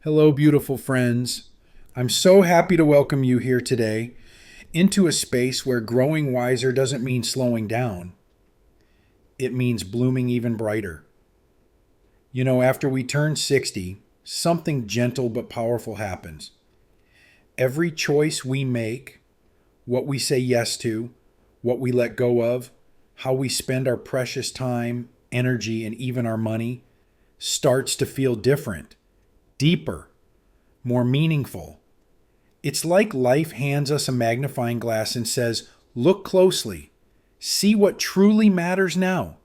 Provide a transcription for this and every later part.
Hello, beautiful friends. I'm so happy to welcome you here today into a space where growing wiser doesn't mean slowing down. It means blooming even brighter. After we turn 60, something gentle but powerful happens. Every choice we make, what we say yes to, what we let go of, how we spend our precious time, energy, and even our money, starts to feel different, deeper, more meaningful. It's like life hands us a magnifying glass and says, look closely, see what truly matters now.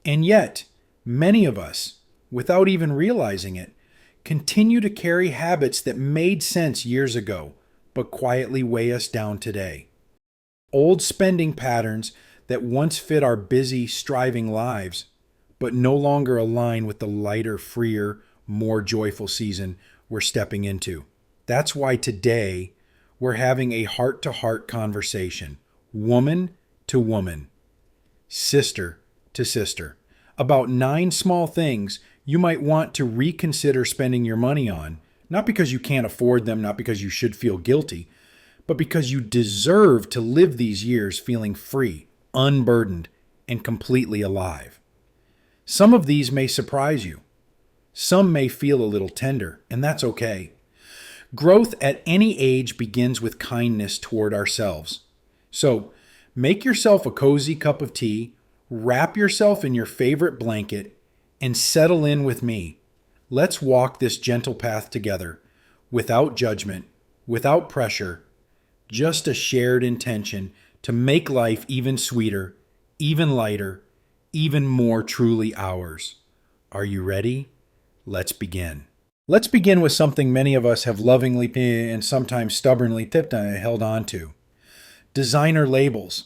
And yet, many of us, without even realizing it, continue to carry habits that made sense years ago, but quietly weigh us down today. Old spending patterns that once fit our busy, striving lives, but no longer align with the lighter, freer, more joyful season we're stepping into. That's why today we're having a heart-to-heart conversation, woman to woman, sister to sister, about 9 small things you might want to reconsider spending your money on, not because you can't afford them, not because you should feel guilty, but because you deserve to live these years feeling free, unburdened, and completely alive. Some of these may surprise you. Some may feel a little tender, and that's okay. Growth at any age begins with kindness toward ourselves. So, make yourself a cozy cup of tea, wrap yourself in your favorite blanket, and settle in with me. Let's walk this gentle path together, without judgment, without pressure, just a shared intention to make life even sweeter, even lighter, even more truly ours. Are you ready? Let's begin. Let's begin with something many of us have lovingly and sometimes stubbornly held on to. Designer labels.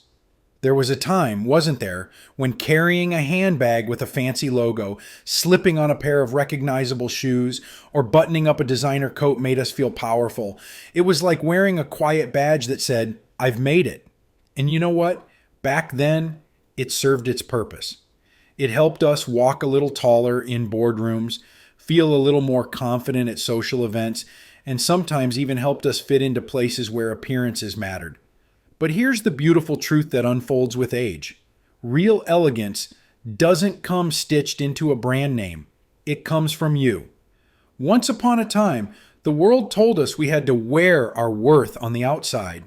There was a time, wasn't there, when carrying a handbag with a fancy logo, slipping on a pair of recognizable shoes, or buttoning up a designer coat made us feel powerful. It was like wearing a quiet badge that said, I've made it. And you know what? Back then, it served its purpose. It helped us walk a little taller in boardrooms, feel a little more confident at social events, and sometimes even helped us fit into places where appearances mattered. But here's the beautiful truth that unfolds with age. Real elegance doesn't come stitched into a brand name. It comes from you. Once upon a time, the world told us we had to wear our worth on the outside.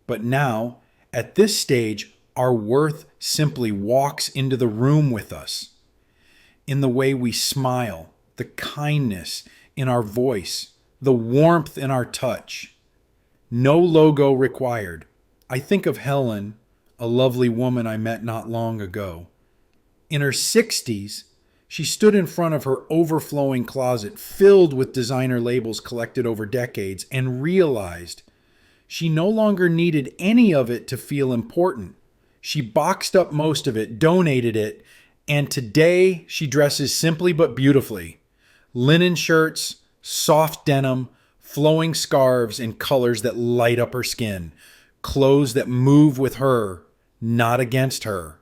But now, at this stage, our worth simply walks into the room with us. In the way we smile, the kindness in our voice, the warmth in our touch. No logo required. I think of Helen, a lovely woman I met not long ago. In her 60s, she stood in front of her overflowing closet filled with designer labels collected over decades and realized she no longer needed any of it to feel important. She boxed up most of it, donated it, and today she dresses simply but beautifully. Linen shirts, soft denim, flowing scarves in colors that light up her skin. Clothes that move with her, not against her.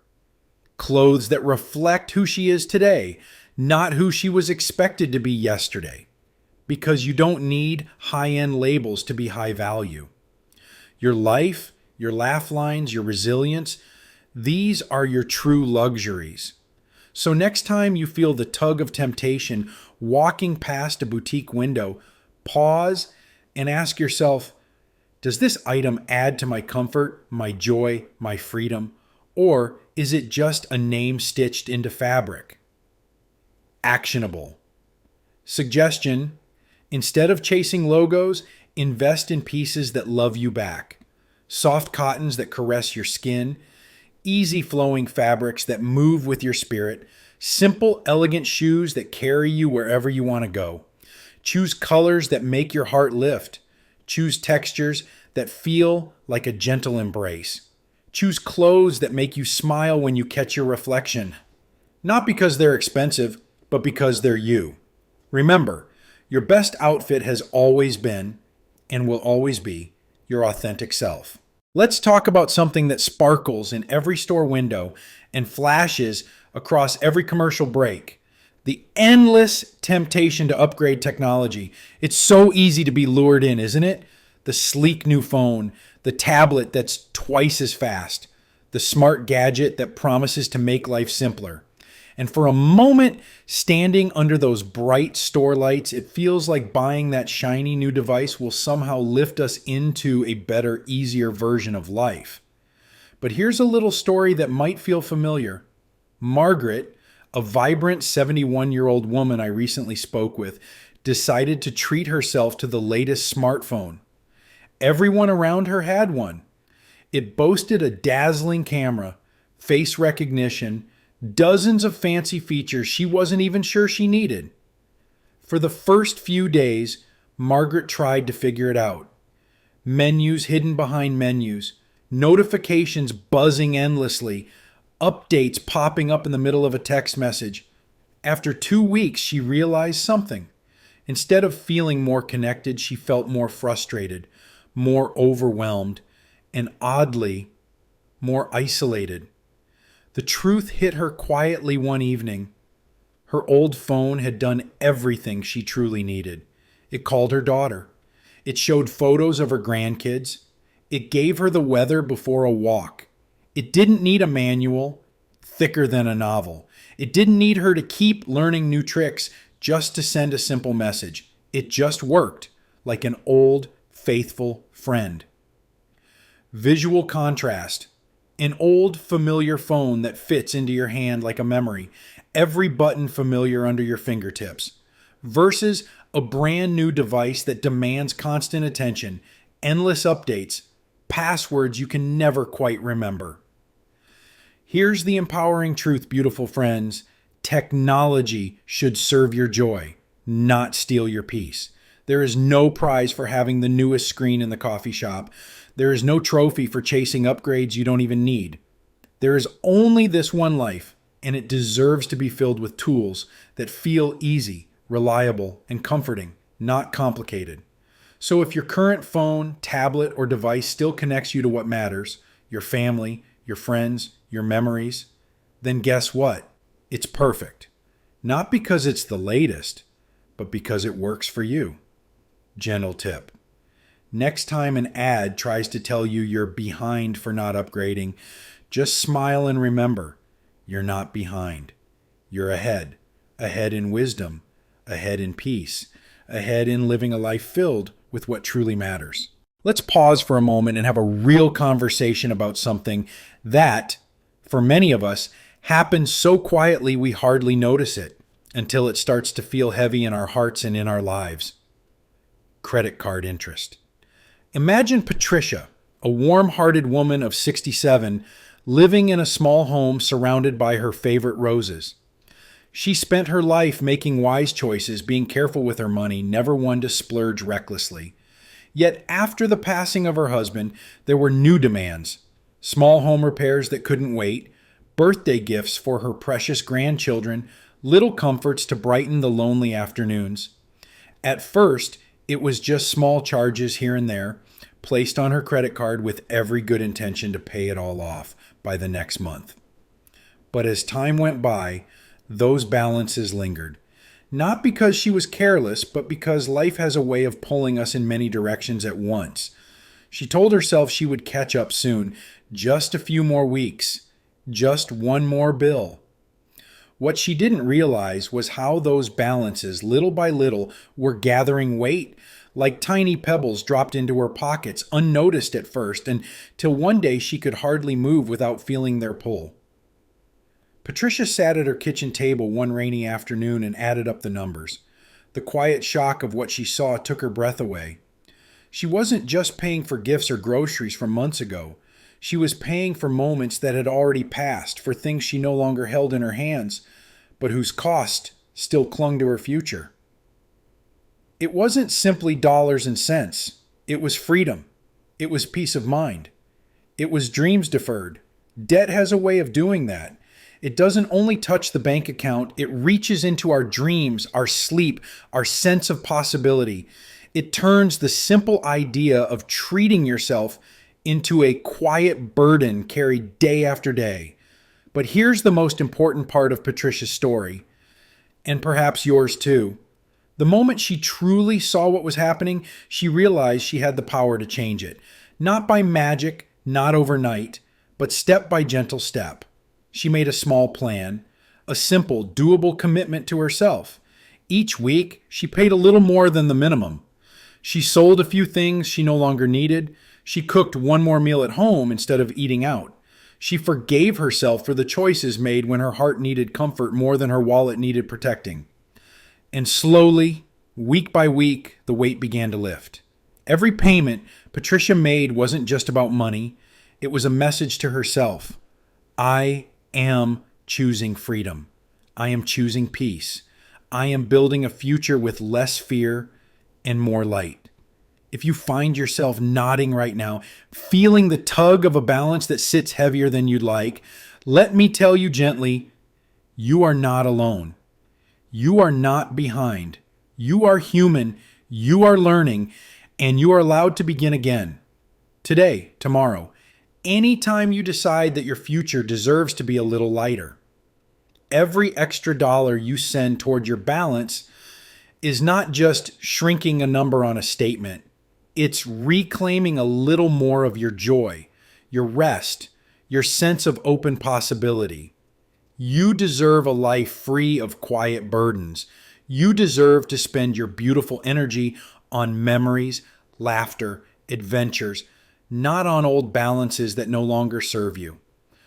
Clothes that reflect who she is today, not who she was expected to be yesterday. Because you don't need high-end labels to be high value. Your life, your laugh lines, your resilience, these are your true luxuries. So next time you feel the tug of temptation walking past a boutique window, pause and ask yourself, does this item add to my comfort, my joy, my freedom, or is it just a name stitched into fabric? Actionable. Suggestion, instead of chasing logos, invest in pieces that love you back. Soft cottons that caress your skin, easy flowing fabrics that move with your spirit, simple, elegant shoes that carry you wherever you want to go. Choose colors that make your heart lift. Choose textures that feel like a gentle embrace. Choose clothes that make you smile when you catch your reflection. Not because they're expensive, but because they're you. Remember, your best outfit has always been, and will always be, your authentic self. Let's talk about something that sparkles in every store window and flashes across every commercial break. The endless temptation to upgrade technology. It's so easy to be lured in, isn't it? The sleek new phone, the tablet that's twice as fast, the smart gadget that promises to make life simpler. And for a moment, standing under those bright store lights, it feels like buying that shiny new device will somehow lift us into a better, easier version of life. But here's a little story that might feel familiar. Margaret, a vibrant 71-year-old woman I recently spoke with, decided to treat herself to the latest smartphone. Everyone around her had one. It boasted a dazzling camera, face recognition, dozens of fancy features she wasn't even sure she needed. For the first few days, Margaret tried to figure it out. Menus hidden behind menus, notifications buzzing endlessly, updates popping up in the middle of a text message. After 2 weeks, she realized something. Instead of feeling more connected, she felt more frustrated, more overwhelmed, and oddly, more isolated. The truth hit her quietly one evening. Her old phone had done everything she truly needed. It called her daughter. It showed photos of her grandkids. It gave her the weather before a walk. It didn't need a manual thicker than a novel. It didn't need her to keep learning new tricks just to send a simple message. It just worked like an old, faithful friend. Visual contrast. An old, familiar phone that fits into your hand like a memory, every button familiar under your fingertips, versus a brand new device that demands constant attention, endless updates, passwords you can never quite remember. Here's the empowering truth, beautiful friends. Technology should serve your joy, not steal your peace. There is no prize for having the newest screen in the coffee shop. There is no trophy for chasing upgrades you don't even need. There is only this one life, and it deserves to be filled with tools that feel easy, reliable, and comforting, not complicated. So if your current phone, tablet, or device still connects you to what matters, your family, your friends, your memories, then guess what? It's perfect. Not because it's the latest, but because it works for you. Gentle tip. Next time an ad tries to tell you you're behind for not upgrading, just smile and remember, you're not behind. You're ahead. Ahead in wisdom, ahead in peace, ahead in living a life filled with what truly matters. Let's pause for a moment and have a real conversation about something that, for many of us, happens so quietly we hardly notice it until it starts to feel heavy in our hearts and in our lives. Credit card interest. Imagine Patricia, a warm-hearted woman of 67, living in a small home surrounded by her favorite roses. She spent her life making wise choices, being careful with her money, never one to splurge recklessly. Yet after the passing of her husband, there were new demands. Small home repairs that couldn't wait, birthday gifts for her precious grandchildren, little comforts to brighten the lonely afternoons. At first, it was just small charges here and there, placed on her credit card with every good intention to pay it all off by the next month. But as time went by, those balances lingered. Not because she was careless, but because life has a way of pulling us in many directions at once. She told herself she would catch up soon, just a few more weeks, just one more bill. What she didn't realize was how those balances, little by little, were gathering weight, like tiny pebbles dropped into her pockets, unnoticed at first, until one day she could hardly move without feeling their pull. Patricia sat at her kitchen table one rainy afternoon and added up the numbers. The quiet shock of what she saw took her breath away. She wasn't just paying for gifts or groceries from months ago. She was paying for moments that had already passed, for things she no longer held in her hands, but whose cost still clung to her future. It wasn't simply dollars and cents. It was freedom. It was peace of mind. It was dreams deferred. Debt has a way of doing that. It doesn't only touch the bank account, it reaches into our dreams, our sleep, our sense of possibility. It turns the simple idea of treating yourself into a quiet burden carried day after day. But here's the most important part of Patricia's story. and perhaps yours too. The moment she truly saw what was happening, she realized she had the power to change it. Not by magic, not overnight, but step by gentle step. She made a small plan, a simple, doable commitment to herself. Each week, she paid a little more than the minimum. She sold a few things she no longer needed. She cooked one more meal at home instead of eating out. She forgave herself for the choices made when her heart needed comfort more than her wallet needed protecting. And slowly, week by week, the weight began to lift. Every payment Patricia made wasn't just about money. It was a message to herself. I am choosing freedom. I am choosing peace. I am building a future with less fear and more light. If you find yourself nodding right now, feeling the tug of a balance that sits heavier than you'd like, let me tell you gently, you are not alone. You are not behind. You are human. You are learning, and you are allowed to begin again. Today, tomorrow, anytime you decide that your future deserves to be a little lighter. Every extra dollar you send toward your balance is not just shrinking a number on a statement. It's reclaiming a little more of your joy, your rest, your sense of open possibility. You deserve a life free of quiet burdens. You deserve to spend your beautiful energy on memories, laughter, adventures, not on old balances that no longer serve you.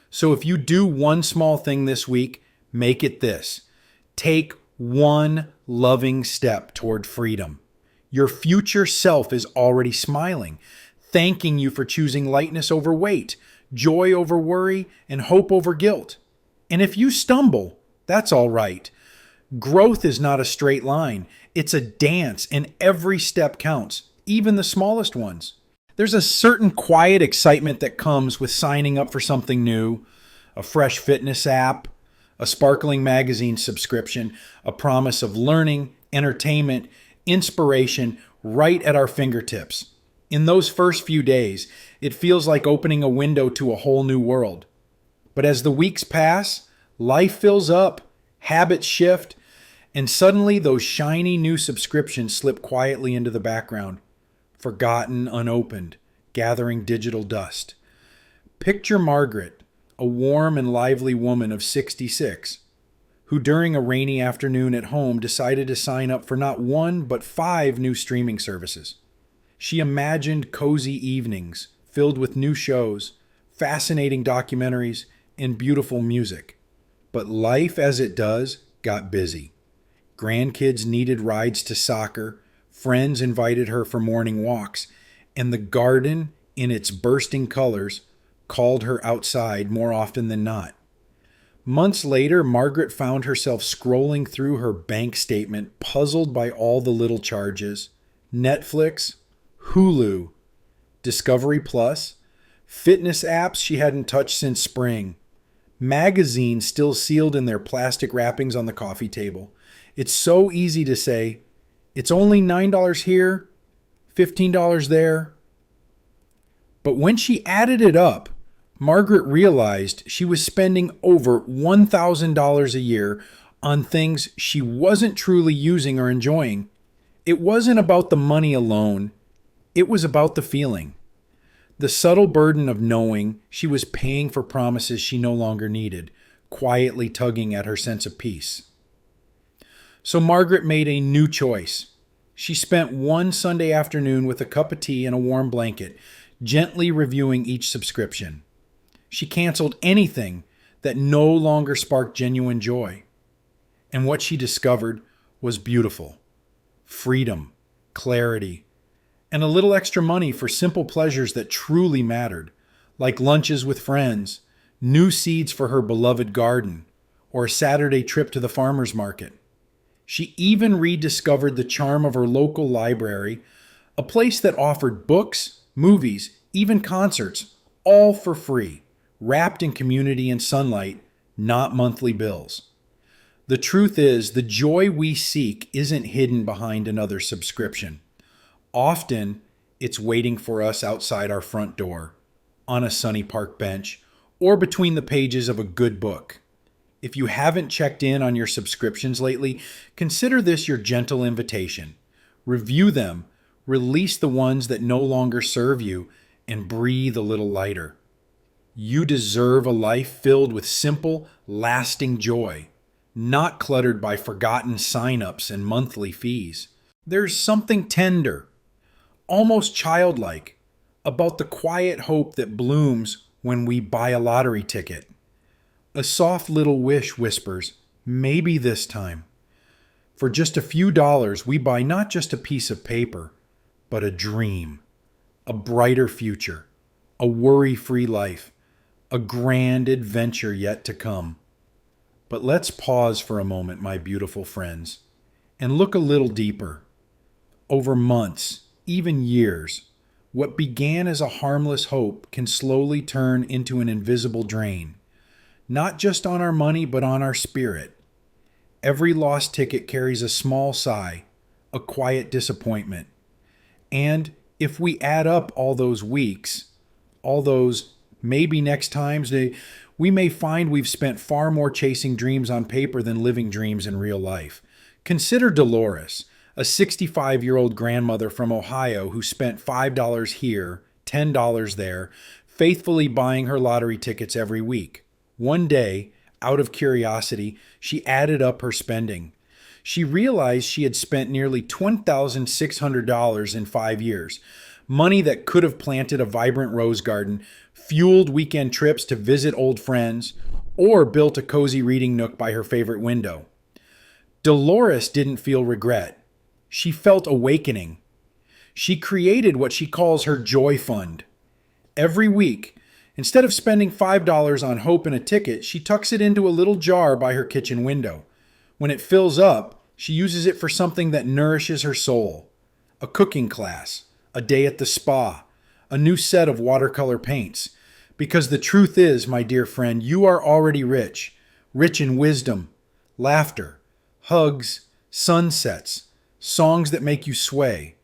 So if you do one small thing this week, make it this. Take one loving step toward freedom. Your future self is already smiling, thanking you for choosing lightness over weight, joy over worry, and hope over guilt. And if you stumble, that's all right. Growth is not a straight line. It's a dance, and every step counts, even the smallest ones. There's a certain quiet excitement that comes with signing up for something new, a fresh fitness app, a sparkling magazine subscription, a promise of learning, entertainment, inspiration right at our fingertips. In those first few days, it feels like opening a window to a whole new world. But as the weeks pass, life fills up, habits shift, and suddenly those shiny new subscriptions slip quietly into the background, forgotten, unopened, gathering digital dust. Picture Margaret, a warm and lively woman of 66, who during a rainy afternoon at home decided to sign up for not one but 5 new streaming services. She imagined cozy evenings filled with new shows, fascinating documentaries, and beautiful music. But life, as it does, got busy. Grandkids needed rides to soccer, friends invited her for morning walks, and the garden, in its bursting colors, called her outside more often than not. Months later, Margaret found herself scrolling through her bank statement, puzzled by all the little charges. Netflix, Hulu, Discovery Plus, fitness apps she hadn't touched since spring, magazines still sealed in their plastic wrappings on the coffee table. It's so easy to say, it's only $9 here, $15 there. But when she added it up, Margaret realized she was spending over $1,000 a year on things she wasn't truly using or enjoying. It wasn't about the money alone. It was about the feeling. The subtle burden of knowing she was paying for promises she no longer needed, quietly tugging at her sense of peace. So Margaret made a new choice. She spent one Sunday afternoon with a cup of tea and a warm blanket, gently reviewing each subscription. She canceled anything that no longer sparked genuine joy. And what she discovered was beautiful. Freedom, clarity, and a little extra money for simple pleasures that truly mattered, like lunches with friends, new seeds for her beloved garden, or a Saturday trip to the farmer's market. She even rediscovered the charm of her local library, a place that offered books, movies, even concerts, all for free, wrapped in community and sunlight, not monthly bills. The truth is, the joy we seek isn't hidden behind another subscription. Often, it's waiting for us outside our front door, on a sunny park bench, or between the pages of a good book. If you haven't checked in on your subscriptions lately, consider this your gentle invitation. Review them, release the ones that no longer serve you, and breathe a little lighter. You deserve a life filled with simple, lasting joy, not cluttered by forgotten sign-ups and monthly fees. There's something tender, almost childlike, about the quiet hope that blooms when we buy a lottery ticket. A soft little wish whispers, maybe this time. For just a few dollars, we buy not just a piece of paper, but a dream, a brighter future, a worry-free life, a grand adventure yet to come. But let's pause for a moment, my beautiful friends, and look a little deeper. Over months, even years, what began as a harmless hope can slowly turn into an invisible drain, not just on our money, but on our spirit. Every lost ticket carries a small sigh, a quiet disappointment. And if we add up all those weeks, all those maybe next times, we may find we've spent far more chasing dreams on paper than living dreams in real life. Consider Dolores, a 65-year-old grandmother from Ohio who spent $5 here, $10 there, faithfully buying her lottery tickets every week. One day, out of curiosity, she added up her spending. She realized she had spent nearly $20,600 in 5 years, money that could have planted a vibrant rose garden, fueled weekend trips to visit old friends, or built a cozy reading nook by her favorite window. Dolores didn't feel regret. She felt awakening. She created what she calls her joy fund. Every week, instead of spending $5 on hope and a ticket, she tucks it into a little jar by her kitchen window. When it fills up, she uses it for something that nourishes her soul. A cooking class, a day at the spa, a new set of watercolor paints. Because the truth is, my dear friend, you are already rich. Rich in wisdom, laughter, hugs, sunsets, songs that make you sway,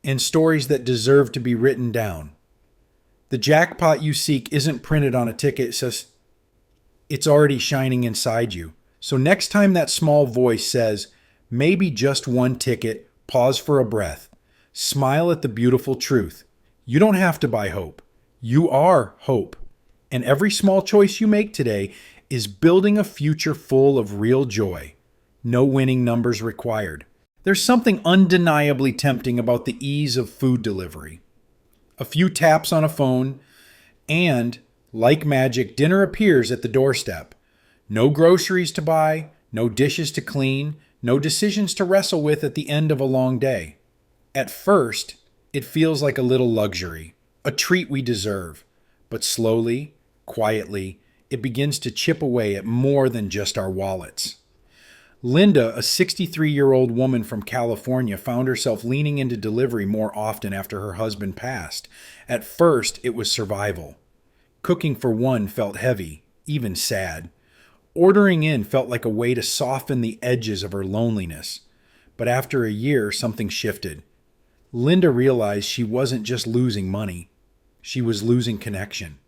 and stories that deserve to be written down. The jackpot you seek isn't printed on a ticket, it says it's already shining inside you. So next time that small voice says, maybe just one ticket, pause for a breath. Smile at the beautiful truth. You don't have to buy hope. You are hope. And every small choice you make today is building a future full of real joy. No winning numbers required. There's something undeniably tempting about the ease of food delivery. A few taps on a phone, and, like magic, dinner appears at the doorstep. No groceries to buy, no dishes to clean, no decisions to wrestle with at the end of a long day. At first, it feels like a little luxury, a treat we deserve. But slowly, quietly, it begins to chip away at more than just our wallets. Linda, a 63-year-old woman from California, found herself leaning into delivery more often after her husband passed. At first, it was survival. Cooking for one felt heavy, even sad. Ordering in felt like a way to soften the edges of her loneliness. But after a year, something shifted. Linda realized she wasn't just losing money. She was losing connection.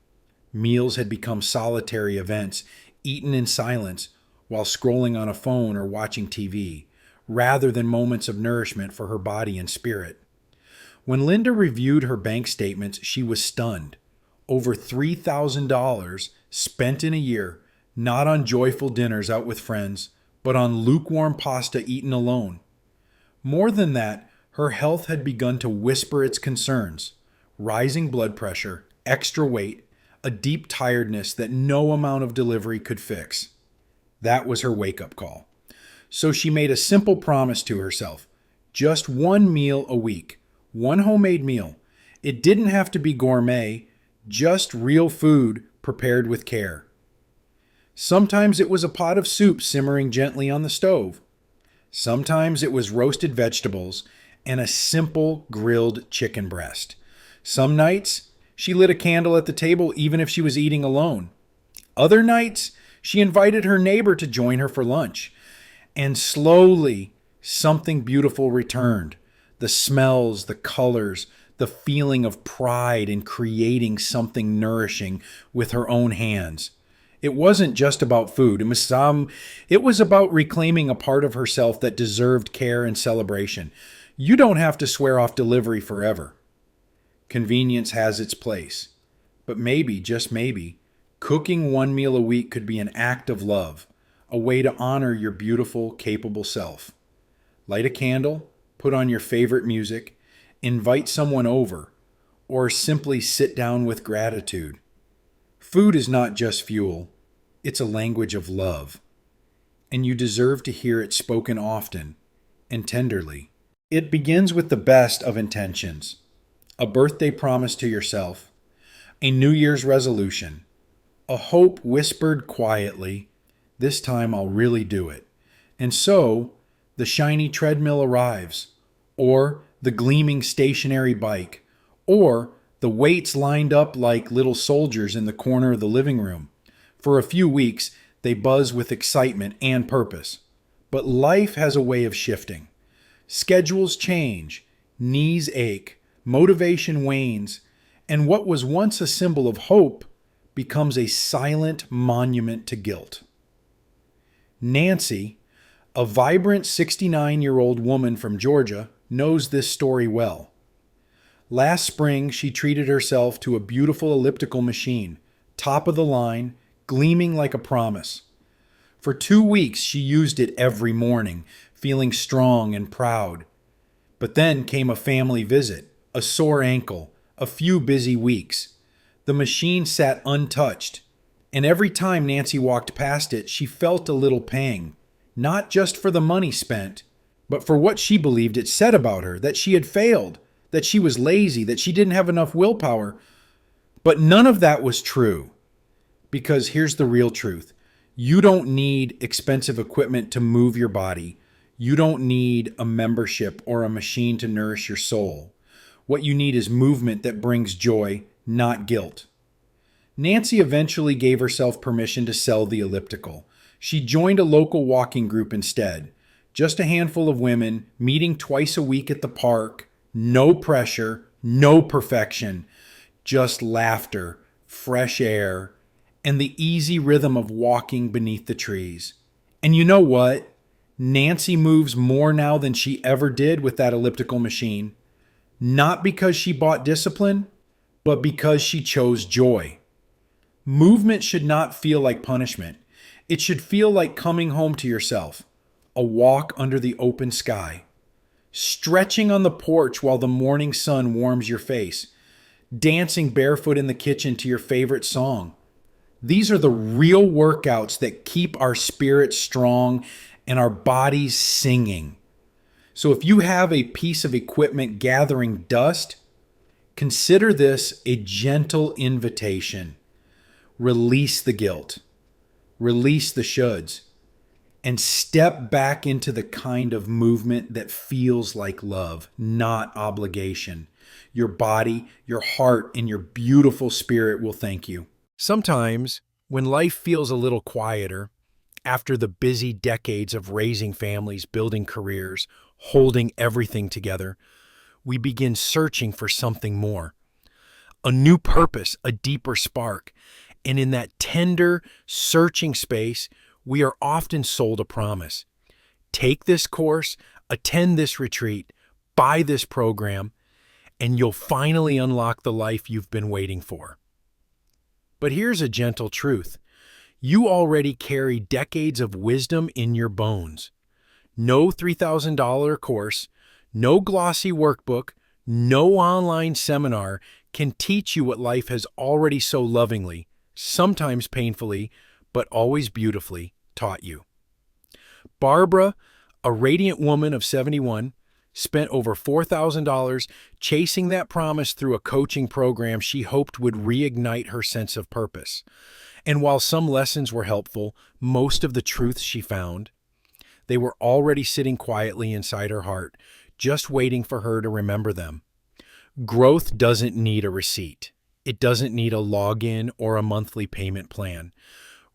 Meals had become solitary events, eaten in silence, while scrolling on a phone or watching TV, rather than moments of nourishment for her body and spirit. When Linda reviewed her bank statements, she was stunned. Over $3,000 spent in a year, not on joyful dinners out with friends, but on lukewarm pasta eaten alone. More than that, her health had begun to whisper its concerns: rising blood pressure, extra weight, a deep tiredness that no amount of delivery could fix. That was her wake-up call. So she made a simple promise to herself: just one meal a week, one homemade meal. It didn't have to be gourmet, just real food prepared with care. Sometimes it was a pot of soup simmering gently on the stove. Sometimes it was roasted vegetables and a simple grilled chicken breast. Some nights, she lit a candle at the table even if she was eating alone. Other nights, she invited her neighbor to join her for lunch. And slowly, something beautiful returned. The smells, the colors, the feeling of pride in creating something nourishing with her own hands. It wasn't just about food. It was about reclaiming a part of herself that deserved care and celebration. You don't have to swear off delivery forever. Convenience has its place. But maybe, just maybe, cooking one meal a week could be an act of love, a way to honor your beautiful, capable self. Light a candle, put on your favorite music, invite someone over, or simply sit down with gratitude. Food is not just fuel, it's a language of love, and you deserve to hear it spoken often and tenderly. It begins with the best of intentions: a birthday promise to yourself, a New Year's resolution, a hope whispered quietly, "This time I'll really do it." And so, the shiny treadmill arrives, or the gleaming stationary bike, or the weights lined up like little soldiers in the corner of the living room. For a few weeks, they buzz with excitement and purpose. But life has a way of shifting. Schedules change, knees ache, motivation wanes, and what was once a symbol of hope becomes a silent monument to guilt. Nancy, a vibrant 69-year-old woman from Georgia, knows this story well. Last spring, she treated herself to a beautiful elliptical machine, top of the line, gleaming like a promise. For 2 weeks, she used it every morning, feeling strong and proud. But then came a family visit, a sore ankle, a few busy weeks. The machine sat untouched, and every time Nancy walked past it, she felt a little pang, not just for the money spent, but for what she believed it said about her, that she had failed, that she was lazy, that she didn't have enough willpower. But none of that was true. Because here's the real truth. You don't need expensive equipment to move your body. You don't need a membership or a machine to nourish your soul. What you need is movement that brings joy, not guilt. Nancy eventually gave herself permission to sell the elliptical. She joined a local walking group instead. Just a handful of women meeting twice a week at the park. No pressure, no perfection, just laughter, fresh air, and the easy rhythm of walking beneath the trees. And you know what? Nancy moves more now than she ever did with that elliptical machine. Not because she bought discipline, but because she chose joy. Movement should not feel like punishment. It should feel like coming home to yourself, a walk under the open sky, stretching on the porch while the morning sun warms your face, dancing barefoot in the kitchen to your favorite song. These are the real workouts that keep our spirits strong and our bodies singing. So if you have a piece of equipment gathering dust, consider this a gentle invitation. Release the guilt, release the shoulds, and step back into the kind of movement that feels like love, not obligation. Your body, your heart, and your beautiful spirit will thank you. Sometimes, when life feels a little quieter, after the busy decades of raising families, building careers, holding everything together, we begin searching for something more. A new purpose, a deeper spark. And in that tender, searching space, we are often sold a promise. Take this course, attend this retreat, buy this program, and you'll finally unlock the life you've been waiting for. But here's a gentle truth. You already carry decades of wisdom in your bones. No $3,000 course, no glossy workbook, no online seminar can teach you what life has already so lovingly, sometimes painfully, but always beautifully taught you. Barbara, a radiant woman of 71, spent over $4,000 chasing that promise through a coaching program she hoped would reignite her sense of purpose. And while some lessons were helpful, most of the truths she found, they were already sitting quietly inside her heart, just waiting for her to remember them. Growth doesn't need a receipt. It doesn't need a login or a monthly payment plan.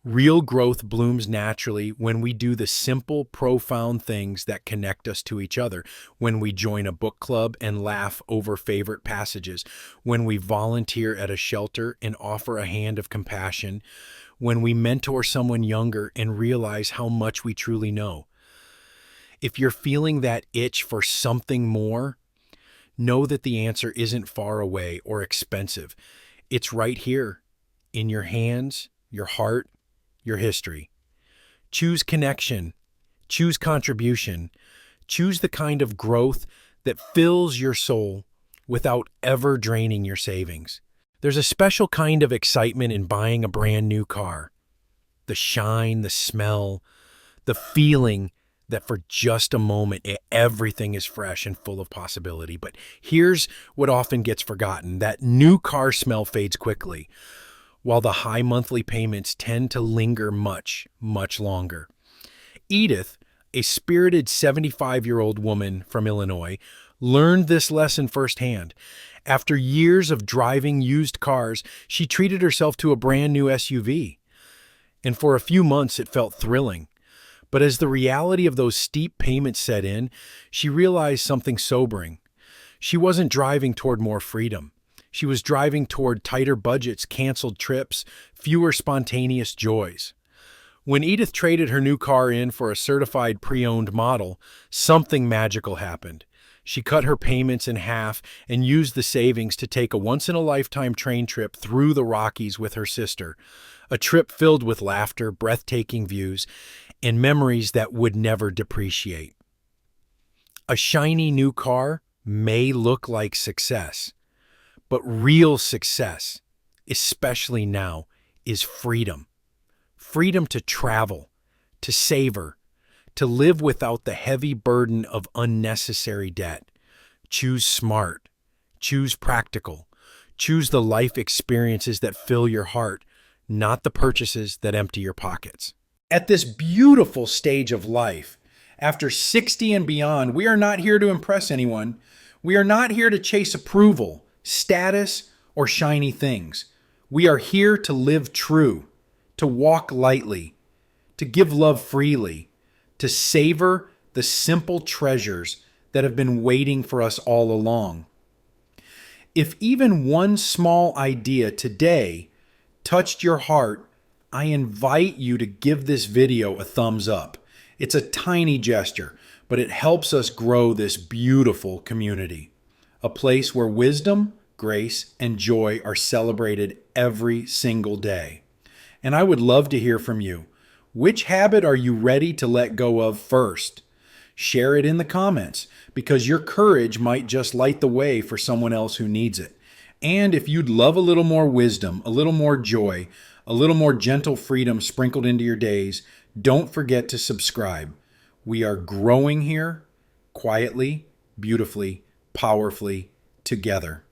Real growth blooms naturally when we do the simple, profound things that connect us to each other. When we join a book club and laugh over favorite passages. When we volunteer at a shelter and offer a hand of compassion. When we mentor someone younger and realize how much we truly know. If you're feeling that itch for something more, know that the answer isn't far away or expensive. It's right here, in your hands, your heart, your history. Choose connection, choose contribution, choose the kind of growth that fills your soul without ever draining your savings. There's a special kind of excitement in buying a brand new car. The shine, the smell, the feeling that for just a moment everything is fresh and full of possibility. But here's what often gets forgotten: that new car smell fades quickly, while the high monthly payments tend to linger much, much longer. Edith, a spirited 75-year-old woman from Illinois, learned this lesson firsthand. After years of driving used cars, she treated herself to a brand new SUV. And for a few months, it felt thrilling. But as the reality of those steep payments set in, she realized something sobering. She wasn't driving toward more freedom. She was driving toward tighter budgets, canceled trips, fewer spontaneous joys. When Edith traded her new car in for a certified pre-owned model, something magical happened. She cut her payments in half and used the savings to take a once-in-a-lifetime train trip through the Rockies with her sister, a trip filled with laughter, breathtaking views, and memories that would never depreciate. A shiny new car may look like success, but real success, especially now, is freedom. Freedom to travel, to savor, to live without the heavy burden of unnecessary debt. Choose smart, choose practical, choose the life experiences that fill your heart, not the purchases that empty your pockets. At this beautiful stage of life, after 60 and beyond, we are not here to impress anyone. We are not here to chase approval, status, or shiny things. We are here to live true, to walk lightly, to give love freely, to savor the simple treasures that have been waiting for us all along. If even one small idea today touched your heart, I invite you to give this video a thumbs up. It's a tiny gesture, but it helps us grow this beautiful community. A place where wisdom, grace, and joy are celebrated every single day. And I would love to hear from you. Which habit are you ready to let go of first? Share it in the comments, because your courage might just light the way for someone else who needs it. And if you'd love a little more wisdom, a little more joy, a little more gentle freedom sprinkled into your days, don't forget to subscribe. We are growing here quietly, beautifully, powerfully, together.